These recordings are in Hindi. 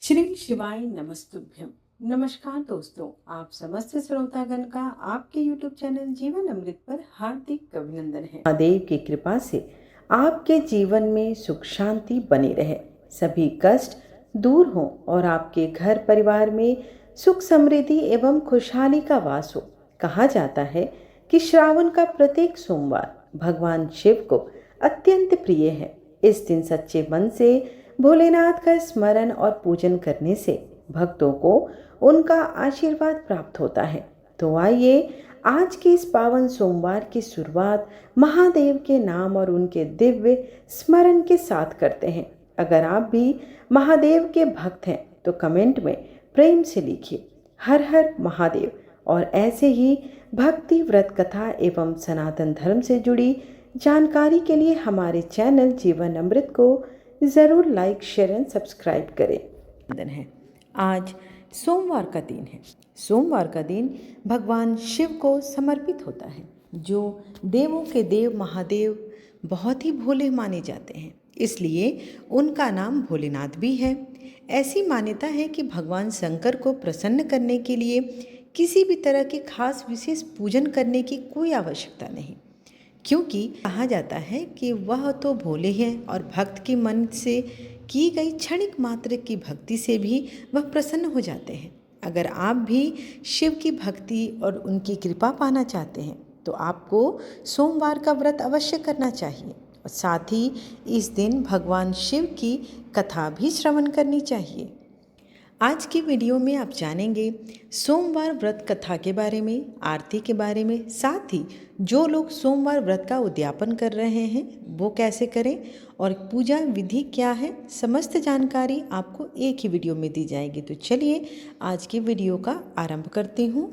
श्री शिवाय नमस्तुभ्यम। नमस्कार दोस्तों, आप समस्त श्रोतागण का आपके YouTube चैनल जीवन अमृत पर हार्दिक अभिनंदन है। महादेव की कृपा से आपके जीवन में सुख शांति बनी रहे, सभी कष्ट दूर हो और आपके घर परिवार में सुख समृद्धि एवं खुशहाली का वास हो। कहा जाता है कि श्रावण का प्रत्येक सोमवार भगवान शिव को अत्यंत प्रिय है। इस दिन सच्चे मन से भोलेनाथ का स्मरण और पूजन करने से भक्तों को उनका आशीर्वाद प्राप्त होता है। तो आइए आज के इस पावन सोमवार की शुरुआत महादेव के नाम और उनके दिव्य स्मरण के साथ करते हैं। अगर आप भी महादेव के भक्त हैं तो कमेंट में प्रेम से लिखिए हर हर महादेव। और ऐसे ही भक्ति व्रत कथा एवं सनातन धर्म से जुड़ी जानकारी के लिए हमारे चैनल जीवन अमृत को ज़रूर लाइक शेयर एंड सब्सक्राइब करें। है आज सोमवार का दिन है। सोमवार का दिन भगवान शिव को समर्पित होता है, जो देवों के देव महादेव बहुत ही भोले माने जाते हैं, इसलिए उनका नाम भोलेनाथ भी है। ऐसी मान्यता है कि भगवान शंकर को प्रसन्न करने के लिए किसी भी तरह के खास विशेष पूजन करने की कोई आवश्यकता नहीं, क्योंकि कहा जाता है कि वह तो भोले हैं और भक्त के मन से की गई क्षणिक मात्र की भक्ति से भी वह प्रसन्न हो जाते हैं। अगर आप भी शिव की भक्ति और उनकी कृपा पाना चाहते हैं तो आपको सोमवार का व्रत अवश्य करना चाहिए और साथ ही इस दिन भगवान शिव की कथा भी श्रवण करनी चाहिए। आज की वीडियो में आप जानेंगे सोमवार व्रत कथा के बारे में, आरती के बारे में, साथ ही जो लोग सोमवार व्रत का उद्यापन कर रहे हैं वो कैसे करें और पूजा विधि क्या है। समस्त जानकारी आपको एक ही वीडियो में दी जाएगी। तो चलिए आज की वीडियो का आरंभ करती हूँ।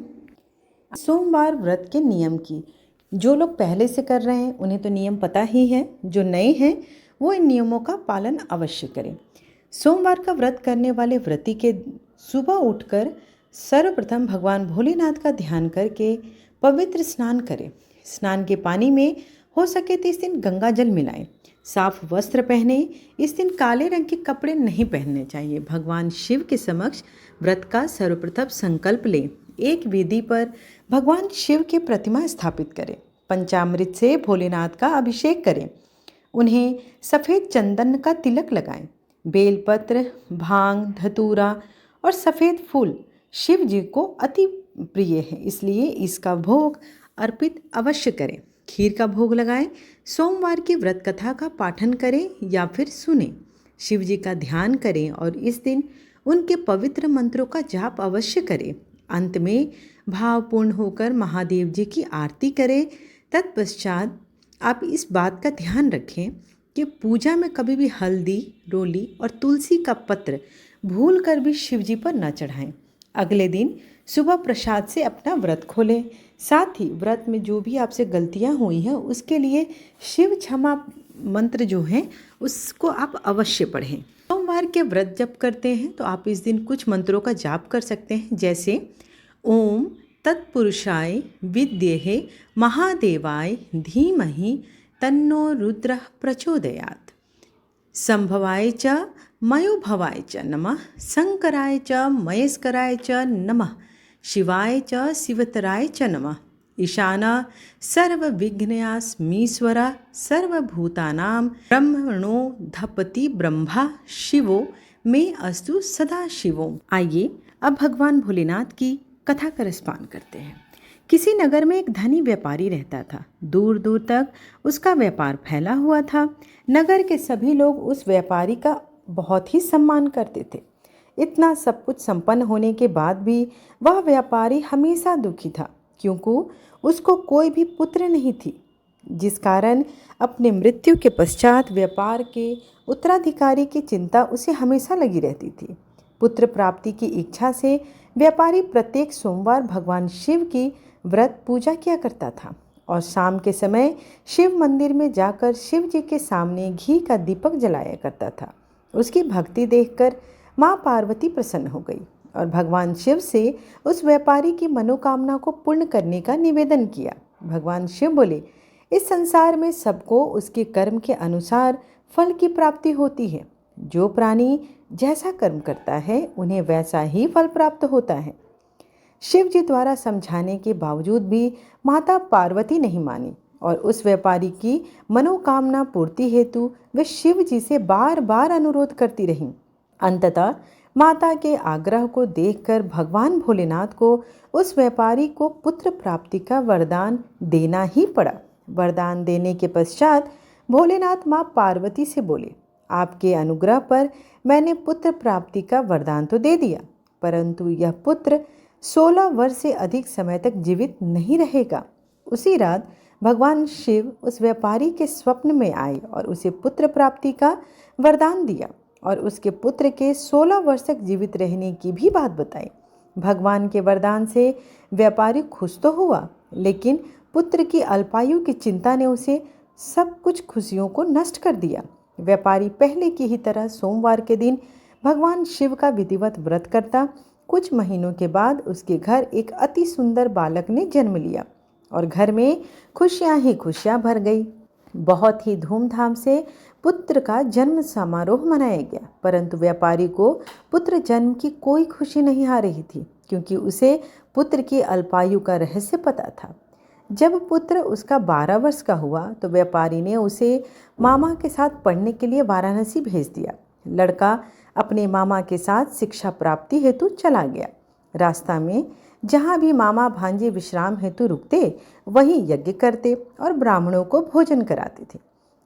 सोमवार व्रत के नियम की जो लोग पहले से कर रहे हैं उन्हें तो नियम पता ही है, जो नए हैं वो इन नियमों का पालन अवश्य करें। सोमवार का व्रत करने वाले व्रती के सुबह उठकर सर्वप्रथम भगवान भोलेनाथ का ध्यान करके पवित्र स्नान करें। स्नान के पानी में हो सके तो इस दिन गंगा जल मिलाएं। साफ वस्त्र पहने। इस दिन काले रंग के कपड़े नहीं पहनने चाहिए। भगवान शिव के समक्ष व्रत का सर्वप्रथम संकल्प लें। एक वेदी पर भगवान शिव की प्रतिमा स्थापित करें। पंचामृत से भोलेनाथ का अभिषेक करें। उन्हें सफ़ेद चंदन का तिलक लगाएं। बेलपत्र, भांग, धतूरा और सफ़ेद फूल शिव जी को अति प्रिय है, इसलिए इसका भोग अर्पित अवश्य करें। खीर का भोग लगाएं। सोमवार की व्रत कथा का पाठन करें या फिर सुनें। शिव जी का ध्यान करें और इस दिन उनके पवित्र मंत्रों का जाप अवश्य करें। अंत में भावपूर्ण होकर महादेव जी की आरती करें। तत्पश्चात आप इस बात का ध्यान रखें कि पूजा में कभी भी हल्दी, रोली और तुलसी का पत्र भूल कर भी शिव जी पर न चढ़ाएं। अगले दिन सुबह प्रसाद से अपना व्रत खोलें। साथ ही व्रत में जो भी आपसे गलतियां हुई हैं उसके लिए शिव क्षमा मंत्र जो है उसको आप अवश्य पढ़ें। सोमवार के व्रत जब करते हैं तो आप इस दिन कुछ मंत्रों का जाप कर सकते हैं, जैसे ओम तत्पुरुषाय विद्महे महादेवाय धीमहि तन्नो रुद्रः प्रचोदयात्। संभवाय च मयोभवाय च नमः। शंकराय च महेश्वराय च नमः। शिवाय च शिवतराय च नमः। ईशानः सर्वविघ्नस्मीश्वरः सर्वभूतानां ब्रह्मणो धपति ब्रह्मा शिवो मे अस्तु सदा शिवो। आइए अब भगवान भोलेनाथ की कथा का रसपान करते हैं। किसी नगर में एक धनी व्यापारी रहता था। दूर दूर तक उसका व्यापार फैला हुआ था। नगर के सभी लोग उस व्यापारी का बहुत ही सम्मान करते थे। इतना सब कुछ संपन्न होने के बाद भी वह व्यापारी हमेशा दुखी था, क्योंकि उसको कोई भी पुत्र नहीं थी, जिस कारण अपने मृत्यु के पश्चात व्यापार के उत्तराधिकारी की चिंता उसे हमेशा लगी रहती थी। पुत्र प्राप्ति की इच्छा से व्यापारी प्रत्येक सोमवार भगवान शिव की व्रत पूजा किया करता था और शाम के समय शिव मंदिर में जाकर शिव जी के सामने घी का दीपक जलाया करता था। उसकी भक्ति देखकर माँ पार्वती प्रसन्न हो गई और भगवान शिव से उस व्यापारी की मनोकामना को पूर्ण करने का निवेदन किया। भगवान शिव बोले, इस संसार में सबको उसके कर्म के अनुसार फल की प्राप्ति होती है। जो प्राणी जैसा कर्म करता है उन्हें वैसा ही फल प्राप्त होता है। शिव जी द्वारा समझाने के बावजूद भी माता पार्वती नहीं मानी और उस व्यापारी की मनोकामना पूर्ति हेतु वे शिव जी से बार बार अनुरोध करती रहीं। अंततः माता के आग्रह को देखकर भगवान भोलेनाथ को उस व्यापारी को पुत्र प्राप्ति का वरदान देना ही पड़ा। वरदान देने के पश्चात भोलेनाथ माँ पार्वती से बोले, आपके अनुग्रह पर मैंने पुत्र प्राप्ति का वरदान तो दे दिया, परंतु यह पुत्र 16 वर्ष से अधिक समय तक जीवित नहीं रहेगा। उसी रात भगवान शिव उस व्यापारी के स्वप्न में आए और उसे पुत्र प्राप्ति का वरदान दिया और उसके पुत्र के 16 वर्ष तक जीवित रहने की भी बात बताई। भगवान के वरदान से व्यापारी खुश तो हुआ, लेकिन पुत्र की अल्पायु की चिंता ने उसे सब कुछ खुशियों को नष्ट कर दिया। व्यापारी पहले की ही तरह सोमवार के दिन भगवान शिव का विधिवत व्रत करता। कुछ महीनों के बाद उसके घर एक अति सुंदर बालक ने जन्म लिया और घर में खुशियां ही खुशियां भर गई। बहुत ही धूमधाम से पुत्र का जन्म समारोह मनाया गया, परंतु व्यापारी को पुत्र जन्म की कोई खुशी नहीं आ रही थी, क्योंकि उसे पुत्र की अल्पायु का रहस्य पता था। जब पुत्र उसका 12 वर्ष का हुआ तो व्यापारी ने उसे मामा के साथ पढ़ने के लिए वाराणसी भेज दिया। लड़का अपने मामा के साथ शिक्षा प्राप्ति हेतु चला गया। रास्ता में जहाँ भी मामा भांजे विश्राम हेतु रुकते वहीं यज्ञ करते और ब्राह्मणों को भोजन कराते थे।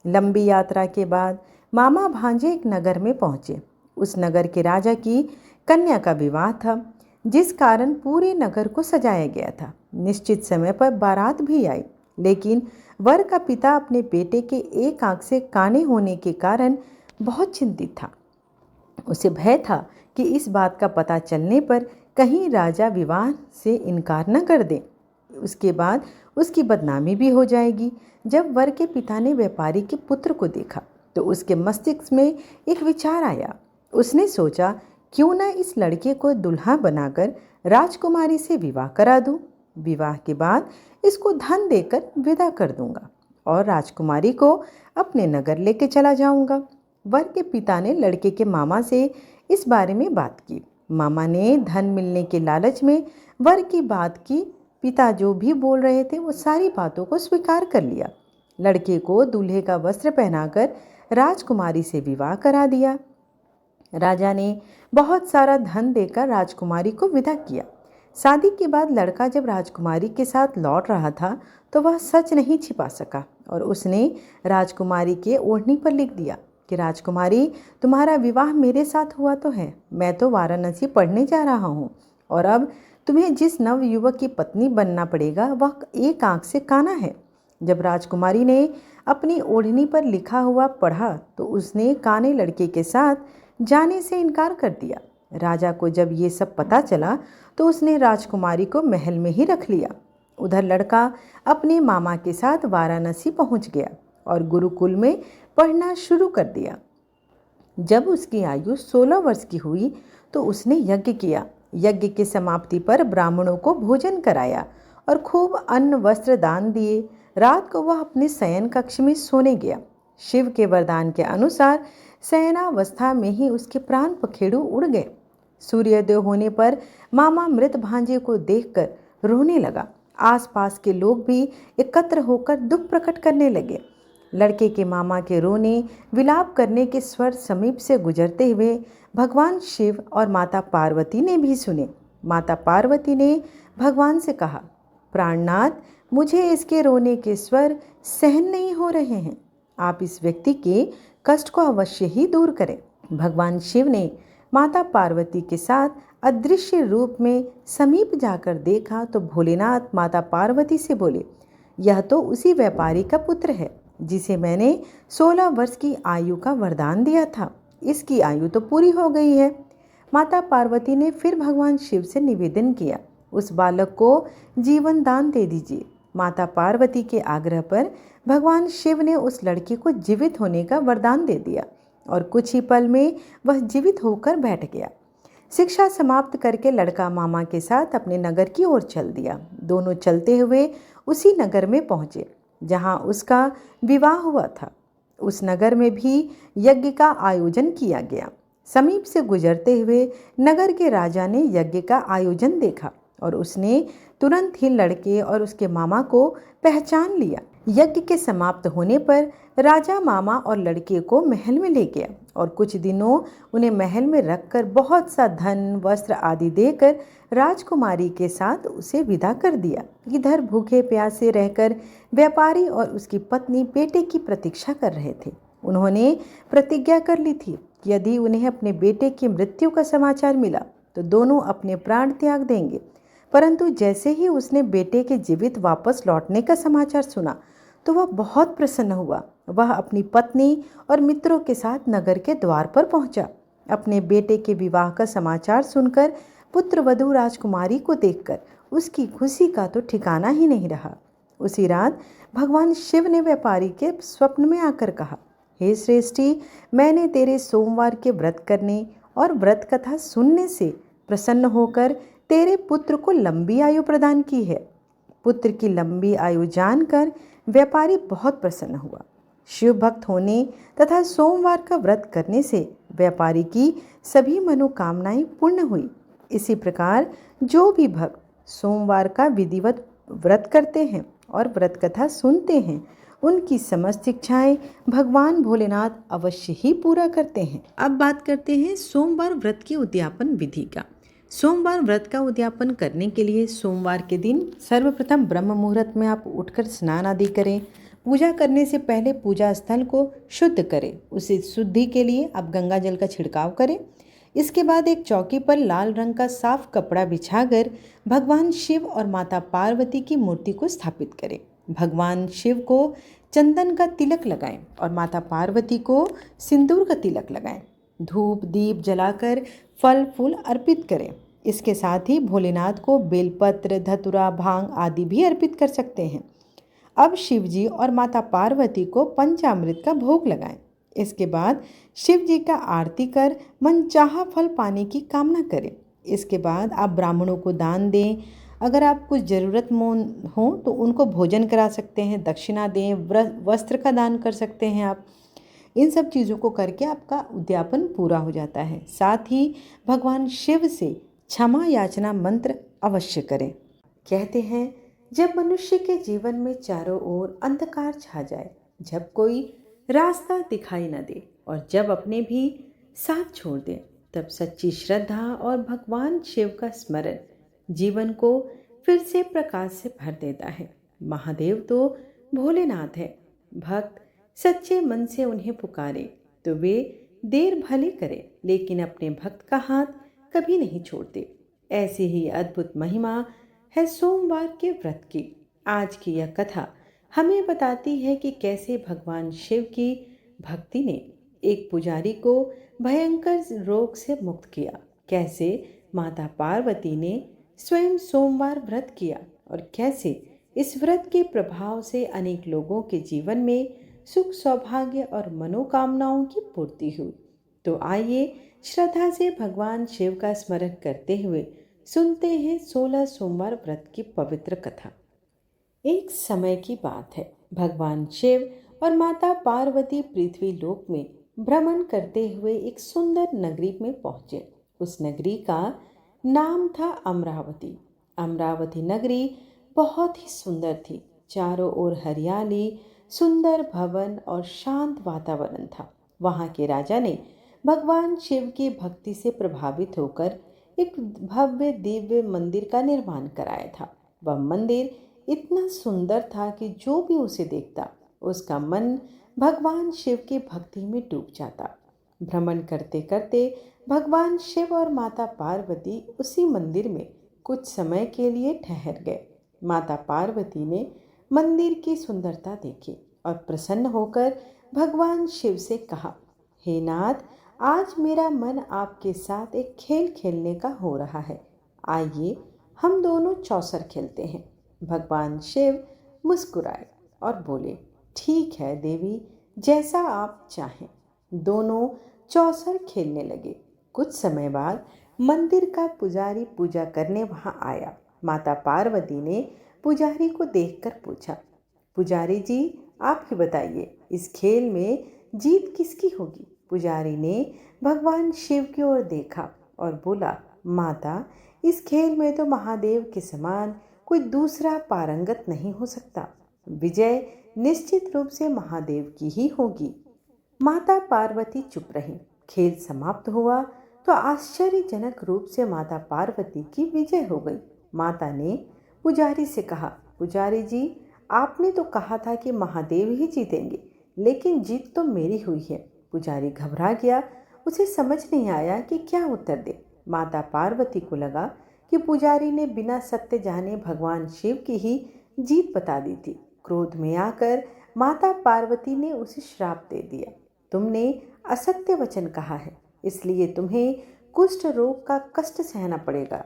लंबी यात्रा के बाद मामा भांजे एक नगर में पहुँचे। उस नगर के राजा की कन्या का विवाह था, जिस कारण पूरे नगर को सजाया गया था। निश्चित समय पर बारात भी आई, लेकिन वर का पिता अपने बेटे के एक आंख से काने होने के कारण बहुत चिंतित था। उसे भय था कि इस बात का पता चलने पर कहीं राजा विवाह से इनकार न कर दे, उसके बाद उसकी बदनामी भी हो जाएगी। जब वर के पिता ने व्यापारी के पुत्र को देखा तो उसके मस्तिष्क में एक विचार आया। उसने सोचा, क्यों न इस लड़के को दुल्हा बनाकर राजकुमारी से विवाह करा दूं। विवाह के बाद इसको धन देकर विदा कर दूंगा और राजकुमारी को अपने नगर लेके चला जाऊंगा। वर के पिता ने लड़के के मामा से इस बारे में बात की। मामा ने धन मिलने के लालच में वर की बात की। पिता जो भी बोल रहे थे वो सारी बातों को स्वीकार कर लिया। लड़के को दूल्हे का वस्त्र पहनाकर राजकुमारी से विवाह करा दिया। राजा ने बहुत सारा धन देकर राजकुमारी को विदा किया। शादी के बाद लड़का जब राजकुमारी के साथ लौट रहा था तो वह सच नहीं छिपा सका और उसने राजकुमारी के ओढ़नी पर लिख दिया कि राजकुमारी, तुम्हारा विवाह मेरे साथ हुआ तो है, मैं तो वाराणसी पढ़ने जा रहा हूँ और अब तुम्हें जिस नव युवक की पत्नी बनना पड़ेगा वह एक आंख से काना है। जब राजकुमारी ने अपनी ओढ़नी पर लिखा हुआ पढ़ा तो उसने काने लड़के के साथ जाने से इनकार कर दिया। राजा को जब ये सब पता चला तो उसने राजकुमारी को महल में ही रख लिया। उधर लड़का अपने मामा के साथ वाराणसी पहुंच गया और गुरुकुल में पढ़ना शुरू कर दिया। जब उसकी आयु 16 वर्ष की हुई तो उसने यज्ञ किया। यज्ञ की समाप्ति पर ब्राह्मणों को भोजन कराया और खूब अन्न वस्त्र दान दिए। रात को वह अपने शयन कक्ष में सोने गया। शिव के वरदान के अनुसार शयनावस्था में ही उसके प्राण पखेरु उड़ गए। सूर्योदय होने पर मामा मृत भांजे को देखकर रोने लगा। आसपास के लोग भी एकत्र होकर दुख प्रकट करने लगे। लड़के के मामा के रोने विलाप करने के स्वर समीप से गुजरते हुए भगवान शिव और माता पार्वती ने भी सुने। माता पार्वती ने भगवान से कहा, प्राणनाथ, मुझे इसके रोने के स्वर सहन नहीं हो रहे हैं, आप इस व्यक्ति के कष्ट को अवश्य ही दूर करें। भगवान शिव ने माता पार्वती के साथ अदृश्य रूप में समीप जाकर देखा तो भोलेनाथ माता पार्वती से बोले, यह तो उसी व्यापारी का पुत्र है जिसे मैंने 16 वर्ष की आयु का वरदान दिया था। इसकी आयु तो पूरी हो गई है। माता पार्वती ने फिर भगवान शिव से निवेदन किया, उस बालक को जीवन दान दे दीजिए। माता पार्वती के आग्रह पर भगवान शिव ने उस लड़के को जीवित होने का वरदान दे दिया और कुछ ही पल में वह जीवित होकर बैठ गया। शिक्षा समाप्त करके लड़का मामा के साथ अपने नगर की ओर चल दिया। दोनों चलते हुए उसी नगर में पहुँचे जहाँ उसका विवाह हुआ था। उस नगर में भी यज्ञ का आयोजन किया गया। समीप से गुजरते हुए नगर के राजा ने यज्ञ का आयोजन देखा और उसने तुरंत ही लड़के और उसके मामा को पहचान लिया। यज्ञ के समाप्त होने पर राजा मामा और लड़के को महल में ले गया और कुछ दिनों उन्हें महल में रखकर बहुत सा धन वस्त्र आदि देकर राजकुमारी के साथ उसे विदा कर दिया। इधर भूखे प्यासे रहकर व्यापारी और उसकी पत्नी बेटे की प्रतीक्षा कर रहे थे। उन्होंने प्रतिज्ञा कर ली थी कि यदि उन्हें अपने बेटे की मृत्यु का समाचार मिला तो दोनों अपने प्राण त्याग देंगे। परंतु जैसे ही उसने बेटे के जीवित वापस लौटने का समाचार सुना तो वह बहुत प्रसन्न हुआ। वह अपनी पत्नी और मित्रों के साथ नगर के द्वार पर पहुंचा। अपने बेटे के विवाह का समाचार सुनकर पुत्रवधू राजकुमारी को देखकर उसकी खुशी का तो ठिकाना ही नहीं रहा। उसी रात भगवान शिव ने व्यापारी के स्वप्न में आकर कहा, हे श्रेष्ठी, मैंने तेरे सोमवार के व्रत करने और व्रत कथा सुनने से प्रसन्न होकर तेरे पुत्र को लंबी आयु प्रदान की है। पुत्र की लंबी आयु जानकर व्यापारी बहुत प्रसन्न हुआ। शिव भक्त होने तथा सोमवार का व्रत करने से व्यापारी की सभी मनोकामनाएं पूर्ण हुई। इसी प्रकार जो भी भक्त सोमवार का विधिवत व्रत करते हैं और व्रत कथा सुनते हैं, उनकी समस्त इच्छाएं भगवान भोलेनाथ अवश्य ही पूरा करते हैं। अब बात करते हैं सोमवार व्रत की उद्यापन विधि का। सोमवार व्रत का उद्यापन करने के लिए सोमवार के दिन सर्वप्रथम ब्रह्म मुहूर्त में आप उठकर स्नान आदि करें। पूजा करने से पहले पूजा स्थल को शुद्ध करें। उसे शुद्धि के लिए आप गंगा जल का छिड़काव करें। इसके बाद एक चौकी पर लाल रंग का साफ कपड़ा बिछाकर भगवान शिव और माता पार्वती की मूर्ति को स्थापित करें। भगवान शिव को चंदन का तिलक लगाएं और माता पार्वती को सिंदूर का तिलक लगाएं। धूप दीप जलाकर फल फूल अर्पित करें। इसके साथ ही भोलेनाथ को बेलपत्र, धतुरा, भांग आदि भी अर्पित कर सकते हैं। अब शिवजी और माता पार्वती को पंचामृत का भोग लगाएं। इसके बाद शिव जी का आरती कर मनचाहा फल पाने की कामना करें। इसके बाद आप ब्राह्मणों को दान दें। अगर आप कुछ ज़रूरतमंद हो तो उनको भोजन करा सकते हैं, दक्षिणा दें, वस्त्र का दान कर सकते हैं आप। इन सब चीज़ों को करके आपका उद्यापन पूरा हो जाता है। साथ ही भगवान शिव से क्षमा याचना मंत्र अवश्य करें। कहते हैं, जब मनुष्य के जीवन में चारों ओर अंधकार छा जाए, जब कोई रास्ता दिखाई न दे और जब अपने भी साथ छोड़ दे, तब सच्ची श्रद्धा और भगवान शिव का स्मरण जीवन को फिर से प्रकाश से भर देता है। महादेव तो भोलेनाथ है। भक्त सच्चे मन से उन्हें पुकारे तो वे देर भले करें, लेकिन अपने भक्त का हाथ कभी नहीं छोड़ते। ऐसी ही अद्भुत महिमा है सोमवार के व्रत की। आज की यह कथा हमें बताती है कि कैसे भगवान शिव की भक्ति ने एक पुजारी को भयंकर रोग से मुक्त किया, कैसे माता पार्वती ने स्वयं सोमवार व्रत किया और कैसे इस व्रत के प्रभाव से अनेक लोगों के जीवन में सुख, सौभाग्य और मनोकामनाओं की पूर्ति हुई। तो आइए श्रद्धा से भगवान शिव का स्मरण करते हुए सुनते हैं 16 सोमवार व्रत की पवित्र कथा। एक समय की बात है, भगवान शिव और माता पार्वती पृथ्वी लोक में भ्रमण करते हुए एक सुंदर नगरी में पहुंचे। उस नगरी का नाम था अमरावती। अमरावती नगरी बहुत ही सुंदर थी। चारों ओर हरियाली, सुंदर भवन और शांत वातावरण था। वहाँ के राजा ने भगवान शिव की भक्ति से प्रभावित होकर एक भव्य दिव्य मंदिर का निर्माण कराया था। वह मंदिर इतना सुंदर था कि जो भी उसे देखता उसका मन भगवान शिव की भक्ति में डूब जाता। भ्रमण करते करते भगवान शिव और माता पार्वती उसी मंदिर में कुछ समय के लिए ठहर गए। माता पार्वती ने मंदिर की सुंदरता देखी और प्रसन्न होकर भगवान शिव से कहा, हे नाथ, आज मेरा मन आपके साथ एक खेल खेलने का हो रहा है। आइए हम दोनों चौसर खेलते हैं। भगवान शिव मुस्कुराए और बोले, ठीक है देवी, जैसा आप चाहें। दोनों चौसर खेलने लगे। कुछ समय बाद मंदिर का पुजारी पूजा करने वहां आया। माता पार्वती ने पुजारी को देखकर पूछा, पुजारी जी, आप ही बताइए, इस खेल में जीत किसकी होगी? पुजारी ने भगवान शिव की ओर देखा और बोला, माता, इस खेल में तो महादेव के समान कोई दूसरा पारंगत नहीं हो सकता। विजय निश्चित रूप से महादेव की ही होगी। माता पार्वती चुप रही। खेल समाप्त हुआ तो आश्चर्यजनक रूप से माता पार्वती की विजय हो गई। माता ने पुजारी से कहा, पुजारी जी, आपने तो कहा था कि महादेव ही जीतेंगे, लेकिन जीत तो मेरी हुई है। पुजारी घबरा गया। उसे समझ नहीं आया कि क्या उत्तर दे। माता पार्वती को लगा कि पुजारी ने बिना सत्य जाने भगवान शिव की ही जीत बता दी थी। क्रोध में आकर माता पार्वती ने उसे श्राप दे दिया। तुमने असत्य वचन कहा है, इसलिए तुम्हें कुष्ठ रोग का कष्ट सहना पड़ेगा।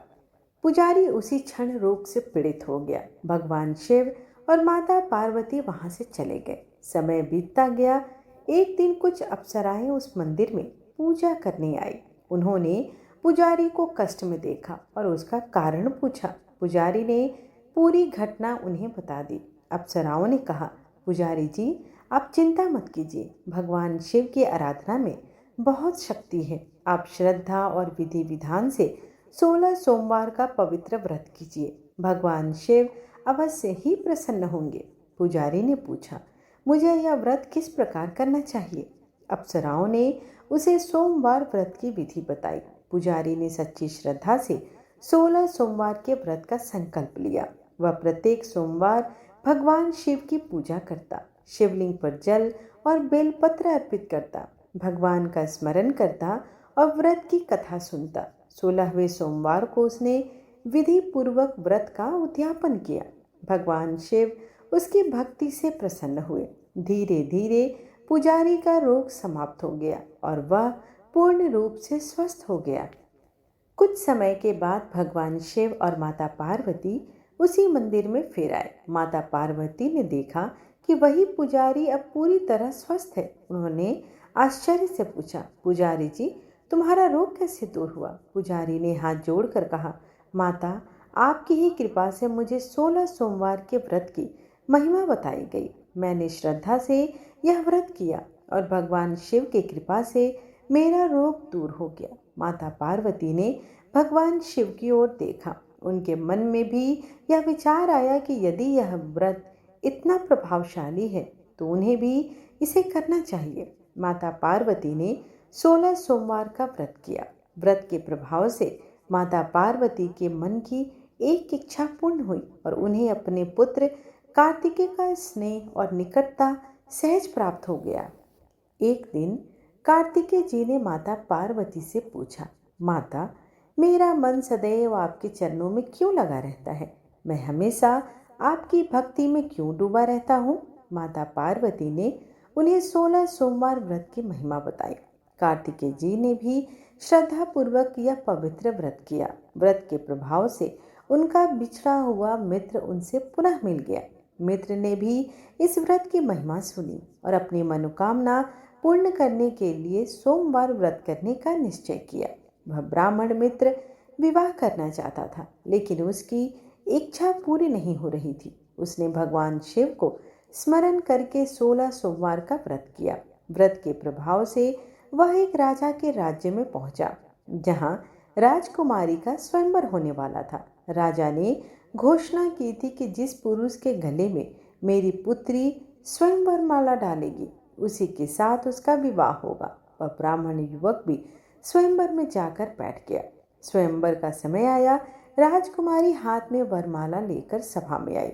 पुजारी उसी क्षण रोग से पीड़ित हो गया। भगवान शिव और माता पार्वती वहां से चले गए। समय बीतता गया। एक दिन कुछ अप्सराएं उस मंदिर में पूजा करने आई। उन्होंने पुजारी को कष्ट में देखा और उसका कारण पूछा। पुजारी ने पूरी घटना उन्हें बता दी। अप्सराओं ने कहा, पुजारी जी, आप चिंता मत कीजिए, भगवान शिव की आराधना में बहुत शक्ति है। आप श्रद्धा और विधि विधान से 16 सोमवार का पवित्र व्रत कीजिए, भगवान शिव अवश्य ही प्रसन्न होंगे। पुजारी ने पूछा, मुझे यह व्रत किस प्रकार करना चाहिए? अप्सराओं ने उसे सोमवार व्रत की विधि बताई। पुजारी ने सच्ची श्रद्धा से 16 सोमवार के व्रत का संकल्प लिया। वह प्रत्येक सोमवार भगवान शिव की पूजा करता, शिवलिंग पर जल और बेलपत्र अर्पित करता, भगवान का स्मरण करता और व्रत की कथा सुनता। 16वें सोमवार को उसने विधि पूर्वक व्रत का उद्यापन किया। भगवान शिव उसकी भक्ति से प्रसन्न हुए। धीरे धीरे पुजारी का रोग समाप्त हो गया और वह पूर्ण रूप से स्वस्थ हो गया। कुछ समय के बाद भगवान शिव और माता पार्वती उसी मंदिर में फिर आए। माता पार्वती ने देखा कि वही पुजारी अब पूरी तरह स्वस्थ है। उन्होंने आश्चर्य से पूछा, पुजारी जी, तुम्हारा रोग कैसे दूर हुआ? पुजारी ने हाथ जोड़कर कहा, माता, आपकी ही कृपा से मुझे 16 सोमवार के व्रत की महिमा बताई गई। मैंने श्रद्धा से यह व्रत किया और भगवान शिव की कृपा से मेरा रोग दूर हो गया। माता पार्वती ने भगवान शिव की ओर देखा। उनके मन में भी यह विचार आया कि यदि यह व्रत इतना प्रभावशाली है तो उन्हें भी इसे करना चाहिए। माता पार्वती ने 16 सोमवार का व्रत किया। व्रत के प्रभाव से माता पार्वती के मन की एक इच्छा पूर्ण हुई और उन्हें अपने पुत्र कार्तिकेय का स्नेह और निकटता सहज प्राप्त हो गया। एक दिन कार्तिकेय जी ने माता पार्वती से पूछा, माता, मेरा मन सदैव आपके चरणों में क्यों लगा रहता है? मैं हमेशा आपकी भक्ति में क्यों डूबा रहता हूँ? माता पार्वती ने उन्हें 16 सोमवार व्रत की महिमा बताई। कार्तिकेय जी ने भी श्रद्धा पूर्वक यह पवित्र व्रत किया। व्रत के प्रभाव से उनका बिछड़ा हुआ मित्र उनसे पुनः मिल गया। मित्र ने भी इस व्रत की महिमा सुनी और अपनी मनोकामना पूर्ण करने के लिए सोमवार व्रत करने का निश्चय किया। वह ब्राह्मण मित्र विवाह करना चाहता था, लेकिन उसकी इच्छा पूरी नहीं हो रही थी। उसने भगवान शिव को स्मरण करके 16 सोमवार का व्रत किया। व्रत के प्रभाव से वह एक राजा के राज्य में पहुंचा, जहां राजकुमारी का स्वयंवर होने वाला था। राजा ने घोषणा की थी कि जिस पुरुष के गले में मेरी पुत्री स्वयंवर माला डालेगी, उसी के साथ उसका विवाह होगा। वह ब्राह्मण युवक भी स्वयंवर में जाकर बैठ गया। स्वयंवर का समय आया। राजकुमारी हाथ में वरमाला लेकर सभा में आई।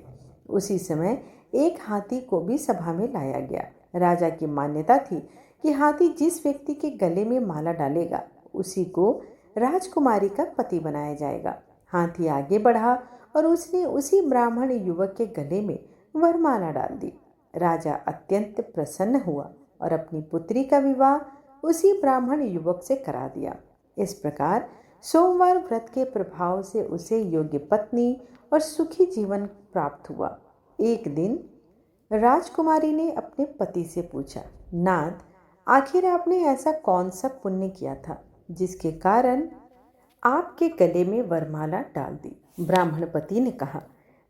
उसी समय एक हाथी को भी सभा में लाया गया। राजा की मान्यता थी कि हाथी जिस व्यक्ति के गले में माला डालेगा, उसी को राजकुमारी का पति बनाया जाएगा। हाथी आगे बढ़ा और उसने उसी ब्राह्मण युवक के गले में वरमाला डाल दी। राजा अत्यंत प्रसन्न हुआ और अपनी पुत्री का विवाह उसी ब्राह्मण युवक से करा दिया। इस प्रकार सोमवार व्रत के प्रभाव से उसे योग्य पत्नी और सुखी जीवन प्राप्त हुआ। एक दिन राजकुमारी ने अपने पति से पूछा, नाथ, आखिर आपने ऐसा कौन सा पुण्य किया था जिसके कारण आपके गले में वरमाला डाल दी? ब्राह्मण पति ने कहा,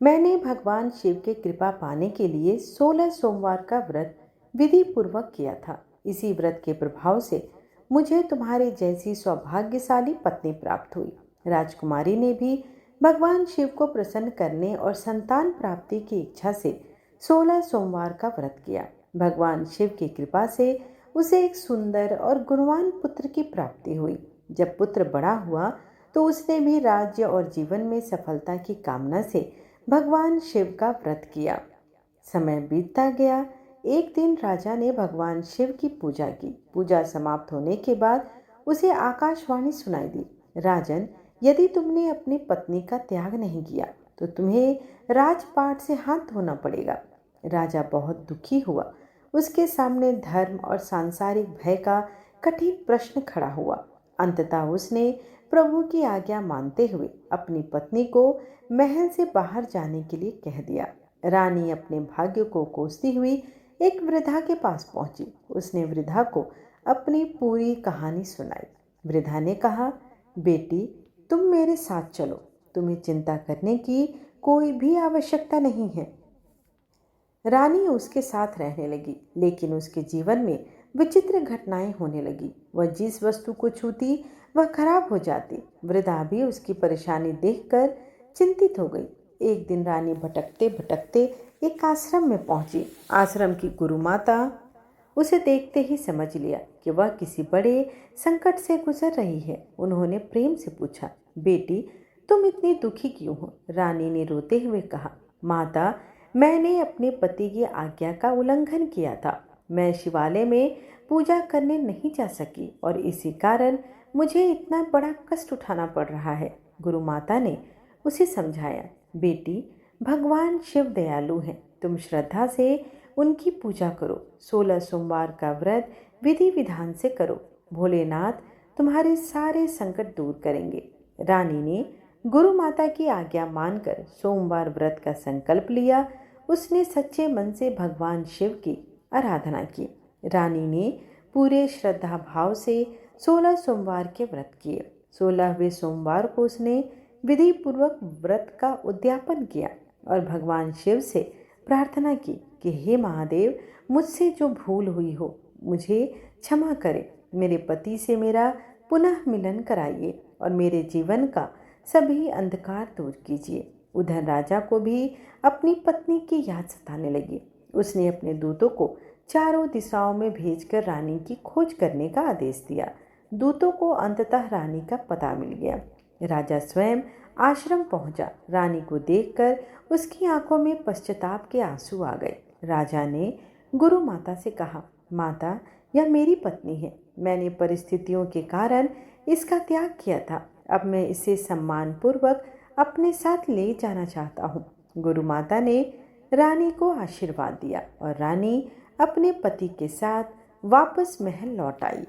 मैंने भगवान शिव की कृपा पाने के लिए 16 सोमवार का व्रत विधि पूर्वक किया था। इसी व्रत के प्रभाव से मुझे तुम्हारे जैसी सौभाग्यशाली पत्नी प्राप्त हुई। राजकुमारी ने भी भगवान शिव को प्रसन्न करने और संतान प्राप्ति की इच्छा से 16 सोमवार का व्रत किया। भगवान शिव की कृपा से उसे एक सुंदर और गुणवान पुत्र की प्राप्ति हुई। जब पुत्र बड़ा हुआ तो उसने भी राज्य और जीवन में सफलता की कामना से भगवान शिव का व्रत किया। समय बीतता गया। एक दिन राजा ने भगवान शिव की पूजा की। पूजा समाप्त होने के बाद उसे आकाशवाणी सुनाई दी, राजन, यदि तुमने अपनी पत्नी का त्याग नहीं किया तो तुम्हें राजपाट से हाथ धोना पड़ेगा। राजा बहुत दुखी हुआ। उसके सामने धर्म और सांसारिक भय का कठिन प्रश्न खड़ा हुआ। अंततः उसने प्रभु की आज्ञा मानते हुए अपनी पत्नी को महल से बाहर जाने के लिए कह दिया। रानी अपने भाग्य को कोसती हुई एक वृद्धा के पास पहुंची। उसने वृद्धा को अपनी पूरी कहानी सुनाई। वृद्धा ने कहा, बेटी, तुम मेरे साथ चलो। तुम्हें चिंता करने की कोई भी आवश्यकता नहीं है। रानी उसके साथ रहने लगी, लेकिन उसके जीवन में विचित्र घटनाएं होने लगी। वह जिस वस्तु को छूती वह खराब हो जाती। वृद्धा भी उसकी परेशानी देखकर चिंतित हो गई। एक दिन रानी भटकते भटकते एक आश्रम में पहुंची। आश्रम की गुरु माता उसे देखते ही समझ लिया कि वह किसी बड़े संकट से गुजर रही है। उन्होंने प्रेम से पूछा, बेटी, तुम इतनी दुखी क्यों हो? रानी ने रोते हुए कहा, माता, मैंने अपने पति की आज्ञा का उल्लंघन किया था। मैं शिवालय में पूजा करने नहीं जा सकी और इसी कारण मुझे इतना बड़ा कष्ट उठाना पड़ रहा है। गुरु माता ने उसे समझाया, बेटी, भगवान शिव दयालु हैं। तुम श्रद्धा से उनकी पूजा करो। 16 सोमवार का व्रत विधि विधान से करो। भोलेनाथ तुम्हारे सारे संकट दूर करेंगे। रानी ने गुरु माता की आज्ञा मानकर सोमवार व्रत का संकल्प लिया। उसने सच्चे मन से भगवान शिव की आराधना की। रानी ने पूरे श्रद्धा भाव से 16 सोमवार के व्रत किए। 16वें सोमवार को उसने विधि पूर्वक व्रत का उद्यापन किया और भगवान शिव से प्रार्थना की कि हे महादेव, मुझसे जो भूल हुई हो मुझे क्षमा करें। मेरे पति से मेरा पुनः मिलन कराइए और मेरे जीवन का सभी अंधकार दूर कीजिए। उधर राजा को भी अपनी पत्नी की याद सताने लगी। उसने अपने दूतों को चारों दिशाओं में भेजकर रानी की खोज करने का आदेश दिया। दूतों को अंततः रानी का पता मिल गया। राजा स्वयं आश्रम पहुंचा। रानी को देखकर उसकी आंखों में पश्चाताप के आंसू आ गए। राजा ने गुरु माता से कहा, माता, यह मेरी पत्नी है। मैंने परिस्थितियों के कारण इसका त्याग किया था। अब मैं इसे सम्मानपूर्वक अपने साथ ले जाना चाहता हूँ। गुरु माता ने रानी को आशीर्वाद दिया और रानी अपने पति के साथ वापस महल लौट आई।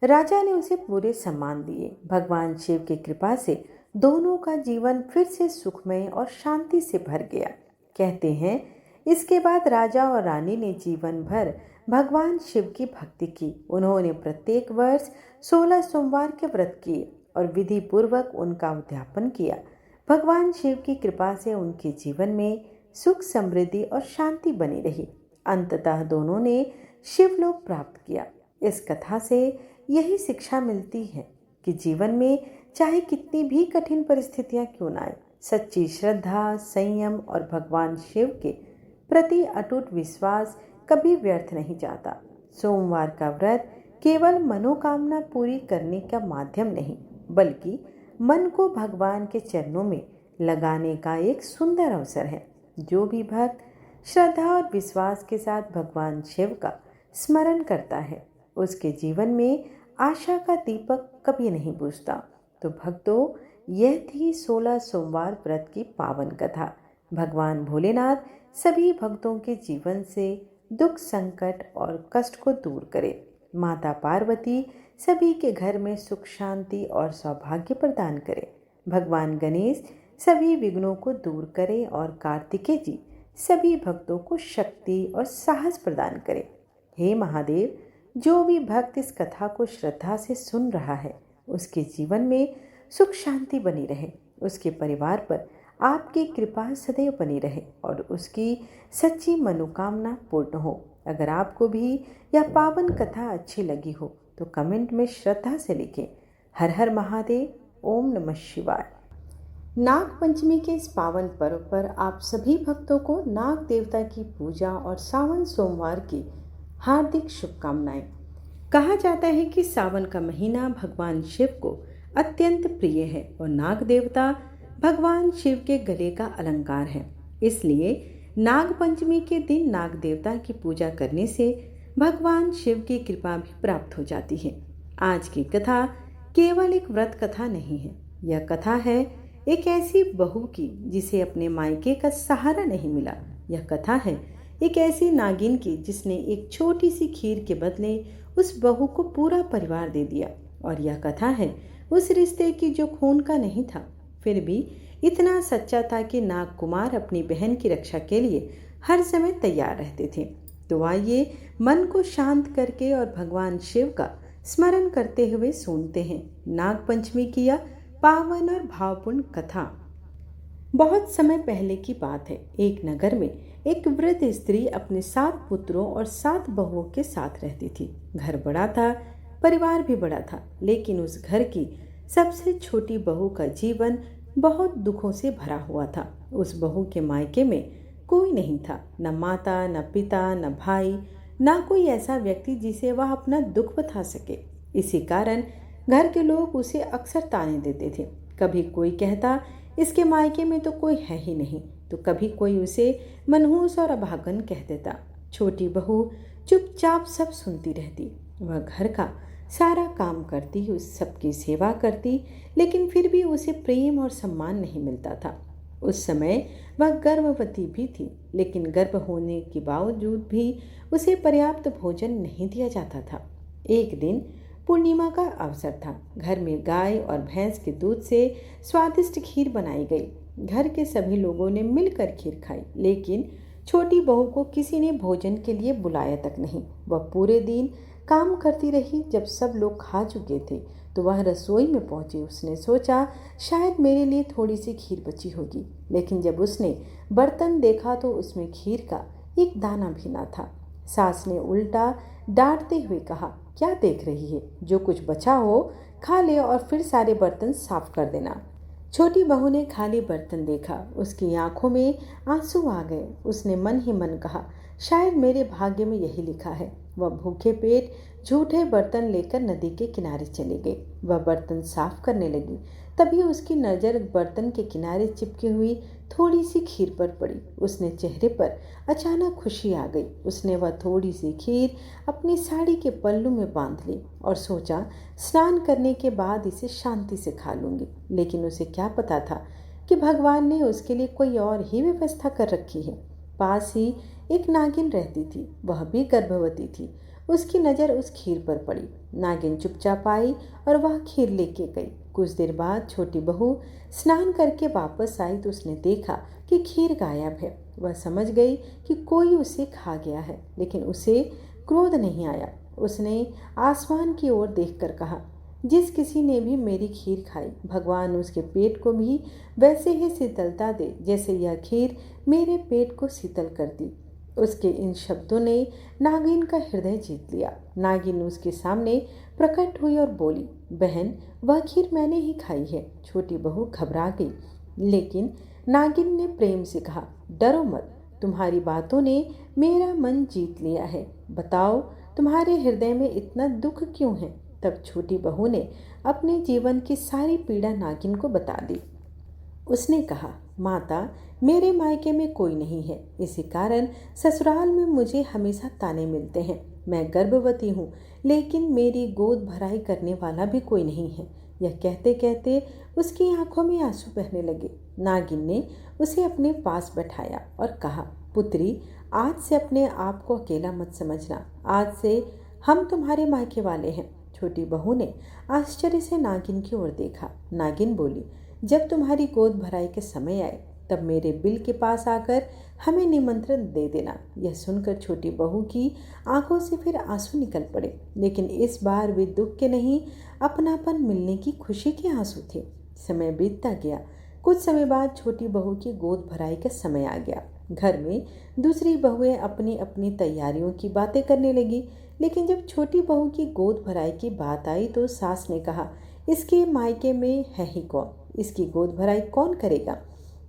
राजा ने उसे पूरे सम्मान दिए। भगवान शिव की कृपा से दोनों का जीवन फिर से सुखमय और शांति से भर गया। कहते हैं, इसके बाद राजा और रानी ने जीवन भर भगवान शिव की भक्ति की। उन्होंने प्रत्येक वर्ष 16 सोमवार के व्रत किए और विधि पूर्वक उनका उद्यापन किया। भगवान शिव की कृपा से उनके जीवन में सुख, समृद्धि और शांति बनी रही। अंततः दोनों ने शिवलोक प्राप्त किया। इस कथा से यही शिक्षा मिलती है कि जीवन में चाहे कितनी भी कठिन परिस्थितियां क्यों न आए, सच्ची श्रद्धा, संयम और भगवान शिव के प्रति अटूट विश्वास कभी व्यर्थ नहीं जाता। सोमवार का व्रत केवल मनोकामना पूरी करने का माध्यम नहीं, बल्कि मन को भगवान के चरणों में लगाने का एक सुंदर अवसर है। जो भी भक्त श्रद्धा और विश्वास के साथ भगवान शिव का स्मरण करता है, उसके जीवन में आशा का दीपक कभी नहीं बुझता। तो भक्तों, यह थी 16 सोमवार व्रत की पावन कथा। भगवान भोलेनाथ सभी भक्तों के जीवन से दुख, संकट और कष्ट को दूर करे। माता पार्वती सभी के घर में सुख, शांति और सौभाग्य प्रदान करे। भगवान गणेश सभी विघ्नों को दूर करे और कार्तिकेय जी सभी भक्तों को शक्ति और साहस प्रदान करे। हे महादेव, जो भी भक्त इस कथा को श्रद्धा से सुन रहा है, उसके जीवन में सुख शांति बनी रहे, उसके परिवार पर आपकी कृपा सदैव बनी रहे और उसकी सच्ची मनोकामना पूर्ण हो। अगर आपको भी यह पावन कथा अच्छी लगी हो तो कमेंट में श्रद्धा से लिखें। हर हर महादेव, ओम नमः शिवाय। नाग पंचमी के इस पावन पर्व पर आप सभी भक्तों को नाग देवता की पूजा और सावन सोमवार की हार्दिक शुभकामनाएं। कहा जाता है कि सावन का महीना भगवान शिव को अत्यंत प्रिय है और नाग देवता भगवान शिव के गले का अलंकार है। इसलिए नाग पंचमी के दिन नाग देवता की पूजा करने से भगवान शिव की कृपा भी प्राप्त हो जाती है। आज की कथा केवल एक व्रत कथा नहीं है, यह कथा है एक ऐसी बहू की जिसे अपने मायके का सहारा नहीं मिला। यह कथा है एक ऐसी नागिन की जिसने एक छोटी सी खीर के बदले उस बहू को पूरा परिवार दे दिया। और यह कथा है उस रिश्ते की जो खून का नहीं था, फिर भी इतना सच्चा था कि नाग कुमार अपनी बहन की रक्षा के लिए हर समय तैयार रहते थे। तो आइए मन को शांत करके और भगवान शिव का स्मरण करते हुए सुनते हैं नाग पंचमी की यह पावन और भावपूर्ण कथा। बहुत समय पहले की बात है। एक नगर में एक वृद्ध स्त्री अपने 7 पुत्रों और 7 बहुओं के साथ रहती थी। घर बड़ा था, परिवार भी बड़ा था, लेकिन उस घर की सबसे छोटी बहू का जीवन बहुत दुखों से भरा हुआ था। उस बहू के मायके में कोई नहीं था, न माता, न पिता, न भाई, न कोई ऐसा व्यक्ति जिसे वह अपना दुख बता सके। इसी कारण घर के लोग उसे अक्सर ताने देते थे। कभी कोई कहता इसके मायके में तो कोई है ही नहीं, तो कभी कोई उसे मनहूस और अभागन कह देता। छोटी बहू चुपचाप सब सुनती रहती। वह घर का सारा काम करती, उस सबकी सेवा करती, लेकिन फिर भी उसे प्रेम और सम्मान नहीं मिलता था। उस समय वह गर्भवती भी थी, लेकिन गर्भ होने के बावजूद भी उसे पर्याप्त भोजन नहीं दिया जाता था। एक दिन पूर्णिमा का अवसर था। घर में गाय और भैंस के दूध से स्वादिष्ट खीर बनाई गई। घर के सभी लोगों ने मिलकर खीर खाई, लेकिन छोटी बहू को किसी ने भोजन के लिए बुलाया तक नहीं। वह पूरे दिन काम करती रही। जब सब लोग खा चुके थे तो वह रसोई में पहुंची। उसने सोचा शायद मेरे लिए थोड़ी सी खीर बची होगी, लेकिन जब उसने बर्तन देखा तो उसमें खीर का एक दाना भी ना था। सास ने उल्टा डांटते हुए कहा, क्या देख रही है? जो कुछ बचा हो खा ले और फिर सारे बर्तन साफ कर देना। छोटी बहू ने खाली बर्तन देखा, उसकी आंखों में आंसू आ गए। उसने मन ही मन कहा, शायद मेरे भाग्य में यही लिखा है। वह भूखे पेट झूठे बर्तन लेकर नदी के किनारे चली गई। वह बर्तन साफ करने लगी, तभी उसकी नज़र बर्तन के किनारे चिपकी हुई थोड़ी सी खीर पर पड़ी। उसने चेहरे पर अचानक खुशी आ गई। उसने वह थोड़ी सी खीर अपनी साड़ी के पल्लू में बांध ली और सोचा स्नान करने के बाद इसे शांति से खा लूँगी। लेकिन उसे क्या पता था कि भगवान ने उसके लिए कोई और ही व्यवस्था कर रखी है। पास ही एक नागिन रहती थी, वह भी गर्भवती थी। उसकी नज़र उस खीर पर पड़ी। नागिन चुपचाप आई और वह खीर लेके गई। कुछ देर बाद छोटी बहू स्नान करके वापस आई तो उसने देखा कि खीर गायब है। वह समझ गई कि कोई उसे खा गया है, लेकिन उसे क्रोध नहीं आया। उसने आसमान की ओर देखकर कहा, जिस किसी ने भी मेरी खीर खाई, भगवान उसके पेट को भी वैसे ही शीतलता दे जैसे यह खीर मेरे पेट को शीतल कर दी। उसके इन शब्दों ने नागिन का हृदय जीत लिया। नागिन उसके सामने प्रकट हुई और बोली, बहन, वह खीर मैंने ही खाई है। छोटी बहू घबरा गई, लेकिन नागिन ने प्रेम से कहा, डरो मत, तुम्हारी बातों ने मेरा मन जीत लिया है। बताओ तुम्हारे हृदय में इतना दुख क्यों है? तब छोटी बहू ने अपने जीवन की सारी पीड़ा नागिन को बता दी। उसने कहा, माता, मेरे मायके में कोई नहीं है, इसी कारण ससुराल में मुझे हमेशा ताने मिलते हैं। मैं गर्भवती हूँ, लेकिन मेरी गोद भराई करने वाला भी कोई नहीं है। यह कहते कहते उसकी आंखों में आंसू बहने लगे। नागिन ने उसे अपने पास बैठाया और कहा, पुत्री, आज से अपने आप को अकेला मत समझना। आज से हम तुम्हारे मायके वाले हैं। छोटी बहू ने आश्चर्य से नागिन की ओर देखा। नागिन बोली, जब तुम्हारी गोद भराई के समय आए तब मेरे बिल के पास आकर हमें निमंत्रण दे देना। यह सुनकर छोटी बहू की आंखों से फिर आंसू निकल पड़े, लेकिन इस बार वे दुख के नहीं, अपनापन मिलने की खुशी के आंसू थे। समय बीतता गया। कुछ समय बाद छोटी बहू की गोद भराई का समय आ गया। घर में दूसरी बहुएं अपनी अपनी तैयारियों की बातें करने लगी, लेकिन जब छोटी बहू की गोद भराई की बात आई तो सास ने कहा, इसके मायके में है ही कौन, इसकी गोद भराई कौन करेगा।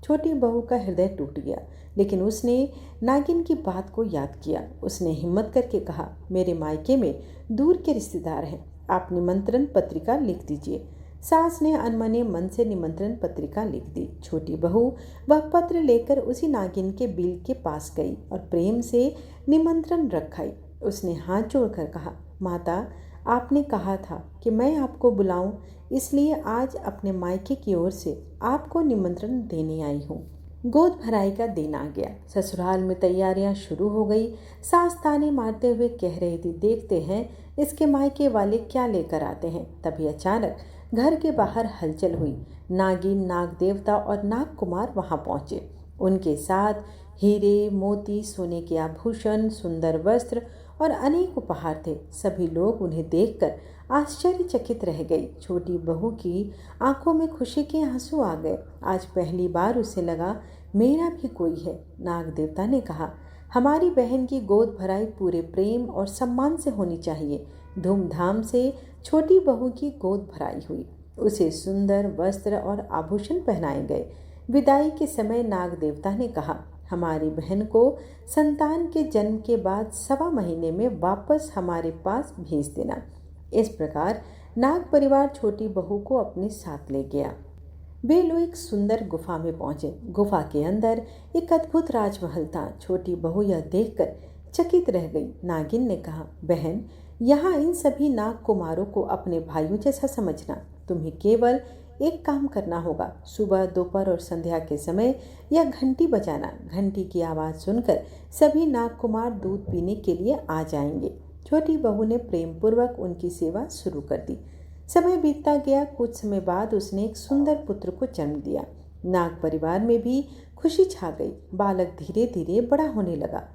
छोटी बहू का हृदय टूट गया, लेकिन उसने नागिन की बात को याद किया। उसने हिम्मत करके कहा, मेरे मायके में दूर के रिश्तेदार हैं, आप निमंत्रण पत्रिका लिख दीजिए। सास ने अनमने मन से निमंत्रण पत्रिका लिख दी। छोटी बहू वह पत्र लेकर उसी नागिन के बिल के पास गई और प्रेम से निमंत्रण रखाई। उसने हाथ जोड़कर कहा, माता, आपने कहा था कि मैं आपको बुलाऊं, इसलिए आज अपने मायके की ओर से आपको निमंत्रण देने आई हूँ। गोद भराई का दिन आ गया। ससुराल में तैयारियां शुरू हो गई। सास ताने मारते हुए कह रही थी, देखते हैं इसके मायके वाले क्या लेकर आते हैं। तभी अचानक घर के बाहर हलचल हुई। नागिन, नाग देवता और नाग कुमार वहां पहुंचे। उनके साथ हीरे, मोती, सोने के आभूषण, सुंदर वस्त्र और अनेक उपहार थे। सभी लोग उन्हें देखकर आश्चर्यचकित रह गई। छोटी बहू की आंखों में खुशी के आंसू आ गए। आज पहली बार उसे लगा, मेरा भी कोई है। नाग देवता ने कहा, हमारी बहन की गोद भराई पूरे प्रेम और सम्मान से होनी चाहिए। धूमधाम से छोटी बहू की गोद भराई हुई। उसे सुंदर वस्त्र और आभूषण पहनाए गए। विदाई के समय नाग देवता ने कहा, हमारी बहन को संतान के जन्म के बाद 1.25 महीने में वापस हमारे पास भेज देना। इस प्रकार नाग परिवार छोटी बहू को अपने साथ ले गया। वे लोग एक सुंदर गुफा में पहुंचे। गुफा के अंदर एक अद्भुत राजमहल था। छोटी बहू यह देखकर चकित रह गई। नागिन ने कहा, बहन, यहाँ इन सभी नाग कुमारों को अपने भाइयों जैसा समझना। तुम्हें केवल एक काम करना होगा, सुबह, दोपहर और संध्या के समय यह घंटी बजाना। घंटी की आवाज़ सुनकर सभी नाग कुमार दूध पीने के लिए आ जाएंगे। छोटी बहू ने प्रेम पूर्वक उनकी सेवा शुरू कर दी। समय बीतता गया। कुछ समय बाद उसने एक सुंदर पुत्र को जन्म दिया। नाग परिवार में भी खुशी छा गई। बालक धीरे धीरे बड़ा होने लगा।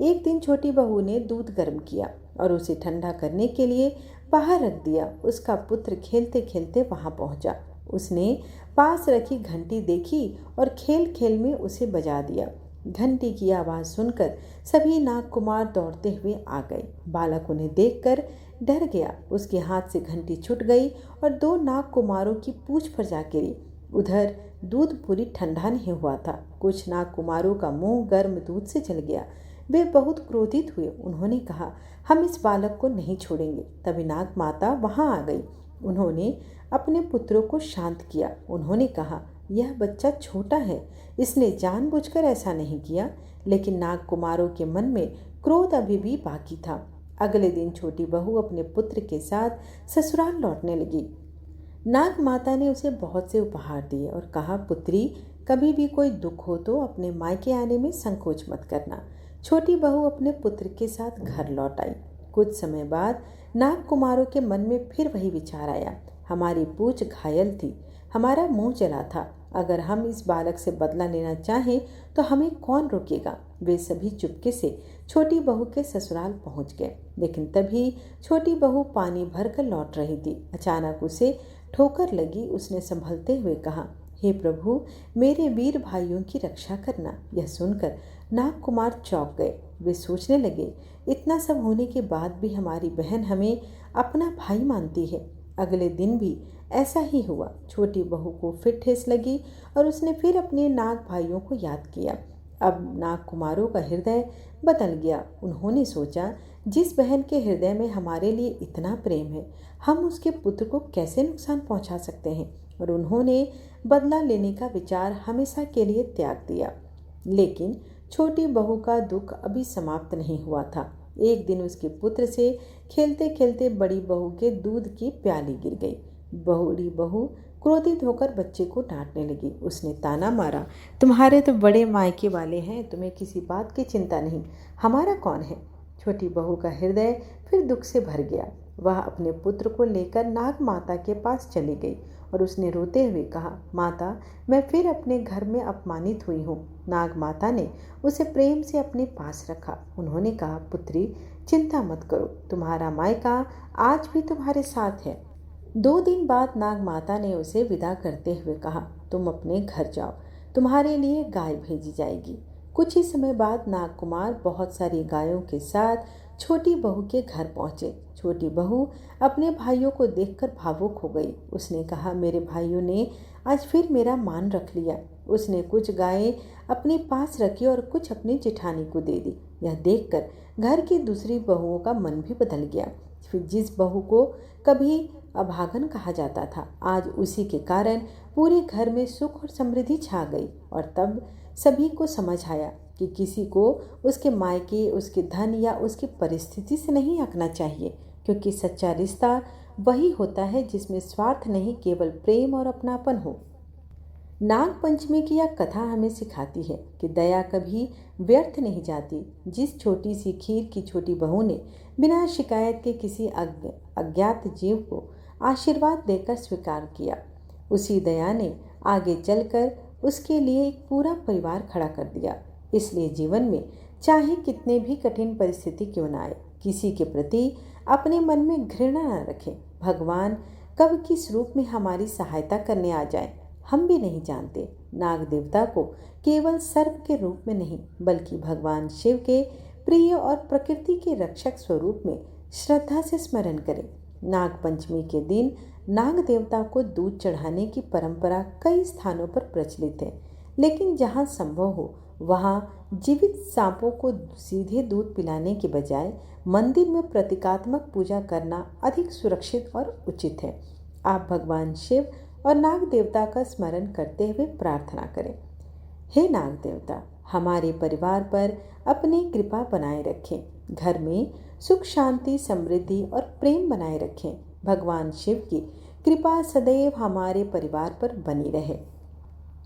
एक दिन छोटी बहू ने दूध गर्म किया और उसे ठंडा करने के लिए बाहर रख दिया। उसका पुत्र खेलते खेलते वहां पहुंचा। उसने पास रखी घंटी देखी और खेल खेल में उसे बजा दिया। घंटी की आवाज़ सुनकर सभी नाग कुमार दौड़ते हुए आ गए। बालक उन्हें देखकर डर गया। उसके हाथ से घंटी छूट गई और 2 नाग कुमारों की पूंछ पर जा गिरी। उधर दूध पूरी ठंडा नहीं हुआ था। कुछ नाग कुमारों का मुंह गर्म दूध से जल गया। वे बहुत क्रोधित हुए। उन्होंने कहा, हम इस बालक को नहीं छोड़ेंगे। तभी नाग माता वहां आ गई। उन्होंने अपने पुत्रों को शांत किया। उन्होंने कहा, यह बच्चा छोटा है, इसने जानबूझकर ऐसा नहीं किया। लेकिन नाग कुमारों के मन में क्रोध अभी भी बाकी था। अगले दिन छोटी बहू अपने पुत्र के साथ ससुराल लौटने लगी। नाग माता ने उसे बहुत से उपहार दिए और कहा, पुत्री, कभी भी कोई दुख हो तो अपने मायके आने में संकोच मत करना। छोटी बहू अपने पुत्र के साथ घर लौट आई। कुछ समय बाद नाग कुमारों के मन में फिर वही विचार आया, हमारी पूंछ घायल थी, हमारा मुंह जला था। अगर हम इस बालक से बदला लेना चाहें तो हमें कौन रोकेगा। वे सभी चुपके से छोटी बहू के ससुराल पहुंच गए। लेकिन तभी छोटी बहू पानी भरकर लौट रही थी। अचानक उसे ठोकर लगी। उसने संभलते हुए कहा, हे प्रभु, मेरे वीर भाइयों की रक्षा करना। यह सुनकर नाग कुमार चौंक गए। वे सोचने लगे, इतना सब होने के बाद भी हमारी बहन हमें अपना भाई मानती है। अगले दिन भी ऐसा ही हुआ। छोटी बहू को फिर ठेस लगी और उसने फिर अपने नाग भाइयों को याद किया। अब नाग कुमारों का हृदय बदल गया। उन्होंने सोचा, जिस बहन के हृदय में हमारे लिए इतना प्रेम है, हम उसके पुत्र को कैसे नुकसान पहुंचा सकते हैं। और उन्होंने बदला लेने का विचार हमेशा के लिए त्याग दिया। लेकिन छोटी बहू का दुख अभी समाप्त नहीं हुआ था। एक दिन उसके पुत्र से खेलते खेलते बड़ी बहू के दूध की प्याली गिर गई। बड़ी बहू क्रोधित होकर बच्चे को डांटने लगी। उसने ताना मारा, तुम्हारे तो बड़े मायके वाले हैं, तुम्हें किसी बात की चिंता नहीं, हमारा कौन है। छोटी बहू का हृदय फिर दुख से भर गया। वह अपने पुत्र को लेकर नाग माता के पास चली गई और उसने रोते हुए कहा, माता, मैं फिर अपने घर में अपमानित हुई हूँ। नाग माता ने उसे प्रेम से अपने पास रखा। उन्होंने कहा, पुत्री, चिंता मत करो, तुम्हारा मायका आज भी तुम्हारे साथ है। 2 दिन बाद नाग माता ने उसे विदा करते हुए कहा, तुम अपने घर जाओ, तुम्हारे लिए गाय भेजी जाएगी। कुछ ही समय बाद नागकुमार बहुत सारी गायों के साथ छोटी बहू के घर पहुंचे। छोटी बहू अपने भाइयों को देखकर भावुक हो गई। उसने कहा, मेरे भाइयों ने आज फिर मेरा मान रख लिया। उसने कुछ गायें अपने पास रखी और कुछ अपनी जेठानी को दे दी। यह देखकर घर की दूसरी बहुओं का मन भी बदल गया। फिर जिस बहू को कभी अभागन कहा जाता था, आज उसी के कारण पूरे घर में सुख और समृद्धि छा गई। और तब सभी को समझ आया कि किसी को उसके मायके, उसके धन या उसकी परिस्थिति से नहीं आंकना चाहिए, क्योंकि सच्चा रिश्ता वही होता है जिसमें स्वार्थ नहीं, केवल प्रेम और अपनापन हो। नाग पंचमी की यह कथा हमें सिखाती है कि दया कभी व्यर्थ नहीं जाती। जिस छोटी सी खीर की छोटी बहू ने बिना शिकायत के किसी अज्ञात जीव को आशीर्वाद देकर स्वीकार किया, उसी दया ने आगे चलकर उसके लिए एक पूरा परिवार खड़ा कर दिया। इसलिए जीवन में चाहे कितने भी कठिन परिस्थिति क्यों न आए, किसी के प्रति अपने मन में घृणा न रखें। भगवान कब किस रूप में हमारी सहायता करने आ जाए हम भी नहीं जानते। नाग देवता को केवल सर्प के रूप में नहीं, बल्कि भगवान शिव के प्रिय और प्रकृति के रक्षक स्वरूप में श्रद्धा से स्मरण करें। नाग पंचमी के दिन नाग देवता को दूध चढ़ाने की परंपरा कई स्थानों पर प्रचलित है, लेकिन जहाँ संभव हो वहाँ जीवित सांपों को सीधे दूध पिलाने के बजाय मंदिर में प्रतीकात्मक पूजा करना अधिक सुरक्षित और उचित है। आप भगवान शिव और नाग देवता का स्मरण करते हुए प्रार्थना करें, हे नाग देवता, हमारे परिवार पर अपनी कृपा बनाए रखें, घर में सुख शांति समृद्धि और प्रेम बनाए रखें। भगवान शिव की कृपा सदैव हमारे परिवार पर बनी रहे।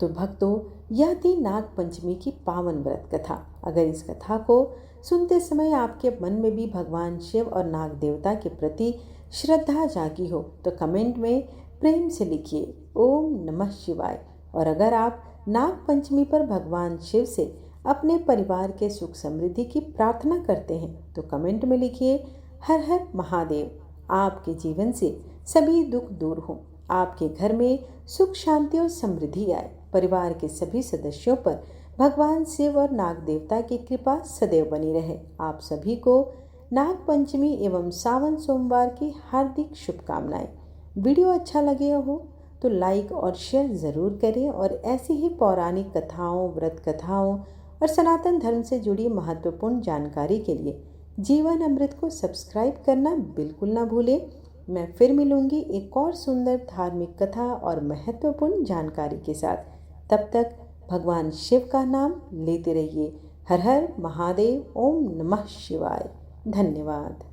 तो भक्तों, यह थी नाग पंचमी की पावन व्रत कथा। अगर इस कथा को सुनते समय आपके मन में भी भगवान शिव और नाग देवता के प्रति श्रद्धा जागी हो तो कमेंट में प्रेम से लिखिए ओम नमः शिवाय। और अगर आप नाग पंचमी पर भगवान शिव से अपने परिवार के सुख समृद्धि की प्रार्थना करते हैं तो कमेंट में लिखिए हर हर महादेव। आपके जीवन से सभी दुख दूर हों, आपके घर में सुख शांति और समृद्धि आए, परिवार के सभी सदस्यों पर भगवान शिव और नाग देवता की कृपा सदैव बनी रहे। आप सभी को नाग पंचमी एवं सावन सोमवार की हार्दिक शुभकामनाएं। वीडियो अच्छा लगे हो तो लाइक और शेयर ज़रूर करें और ऐसी ही पौराणिक कथाओं, व्रत कथाओं और सनातन धर्म से जुड़ी महत्वपूर्ण जानकारी के लिए जीवन अमृत को सब्सक्राइब करना बिल्कुल ना भूलें। मैं फिर मिलूंगी एक और सुंदर धार्मिक कथा और महत्वपूर्ण जानकारी के साथ। तब तक भगवान शिव का नाम लेते रहिए। हर हर महादेव। ओम नमः शिवाय। धन्यवाद।